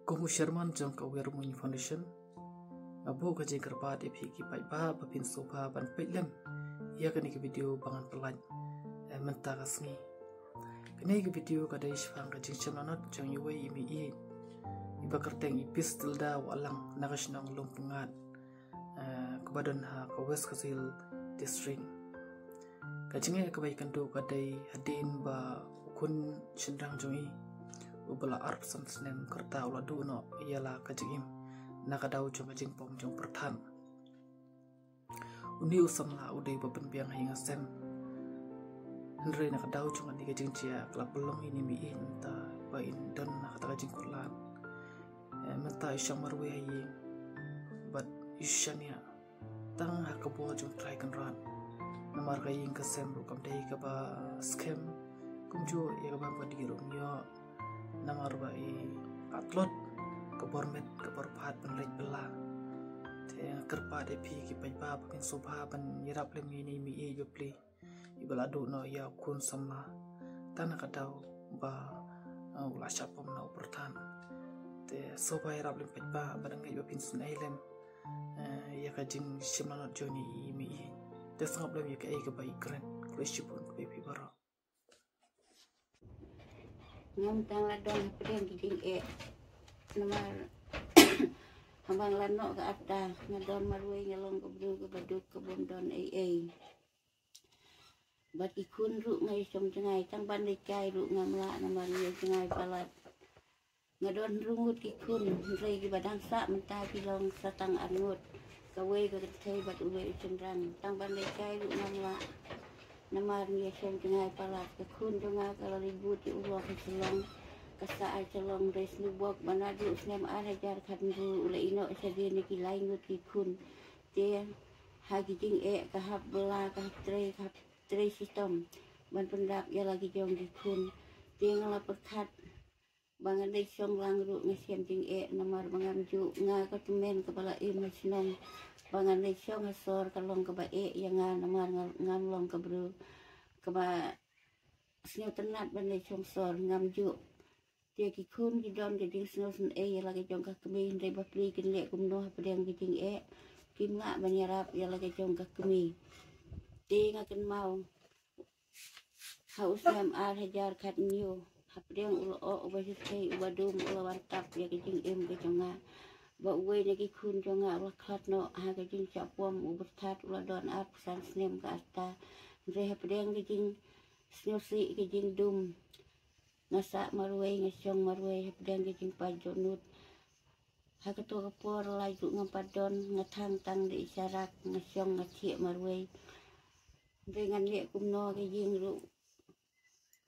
Komu Sherman jong ka Wermuni Foundation ngabu ka jeng kerba de phi ki pai ba papin soba ban petlem ya kani ke video bangan pelan menta kasngi kani ke video ka dai shfang ka jing chamanot jong yuwei mi i ibakar teng i pistol da walang nagashnang lumpungat kebadan ha ka West Kazil district ka jinge ka bai kandu ka dai hadin ba kun chindrang jongi ubala arpsan snem kerta ula duno ialah kajing nakadaw jong kajing pom jong perthan uni usam la udai baben biang hinga sem Henry nakadaw jong adi kajing cia kelap belong ini mi inta bain dan nakata kajing kulan menta isyang marwe hayi bat isyania tang hakabo jong try kan ran namar kaying kasem rukam dai ka ba scam kumjo ya ka ba padirong yo namar bai atlot ke bormet ke borpat penlej belah te kerpa de pi ki pai ba pin sobha ban yirap le mi ni mi e jopli ibala do no ya kun samla tanah kadau ba ula syapom na pertan te sobha yirap le pai ba badangai ba pin sunailem ya kajing simlanot joni mi e te sangap le ya ke bai kren krishipun ke pi baro ngam tang la don pedeng giding namar hambang lano ka afta ngadon marwe ngalong ke bru ke baduk ke bondon bat ikun ru ngai som cengai tang ban de kai ru ngamla namar ye cengai palat ngadon rungut ikun rei ki badang sa menta pilong satang angut kawe ke thei bat uwe cendrang tang ban de kai ru ngamla namar ye som cengai palat ke kun jonga kala ribut di ulo ke selong kasa ai celong res lubok manadu snem arajar khanru ule ino sedi ni kilai ngut ikun te hagi jing kahap bela kahap tre sistem ban pendap ya lagi jong ikun te ngala perkat bangan dei som langru ngesem jing namar bangam ju nga ka temen kepala masnom bangan dei som asor kalong ke ba yang namar ngam long ke bru ke ba snew tenat ban dei som sor ngam ju dia kikun di don jadi snosen lagi jong ka kemi dei ba pli kin le kum no pedeng gijing kim nga banyarap ya lagi jong ka kemi te nga ken mau haus ngam ar hajar khat new hapdeng ulo o ba hite ubadum ulo wantap ya gijing ke jonga ba uwe ne kikun jonga ulo khat no ha gijing chapom ubertat ulo don ap san snem ka asta re hapdeng gijing snosi gijing dum ngasa marwe ngesong marwe hapdeng gijing pajonut hakato kapor lai tu ngampadon ngatang tang de isyarak ngesong ngacie marwe dengan le kumno gijing ru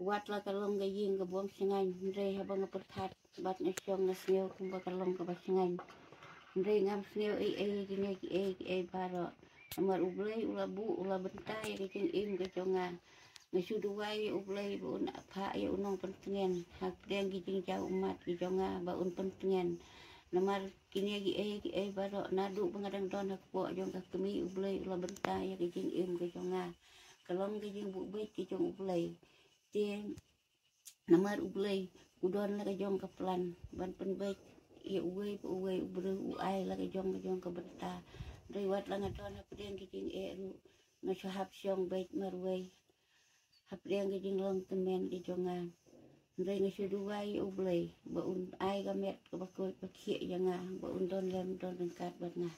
wat la kalong gijing ke bom singai re habang perthat bat ngesong ngasneu kumba kalong ke basingai re ngam sneu gine ki baro amar ublei ula bu ula bentai gijing ke jonga ngesuduai ublei bu na pha ya unong pentengen hak deng gijing jauh umat ki jonga ba un pentengen namar kini ki baro nadu pengadang don hak po jong ka kemi ublei ula bentai ya gijing ke jonga kalong gijing bu bait ki jong ublei te namar ublei udon la jong ka plan ban pen bait ya uwe ubru uai la jong ka benta rewat la ngadon hak deng gijing ru ngasahap syong bait marwei hapdeng gijing long temen ki jonga ndai ngasuduai ublei ba un ai gamet ka bakoi pakhie yanga ba un don lem don kat bat nga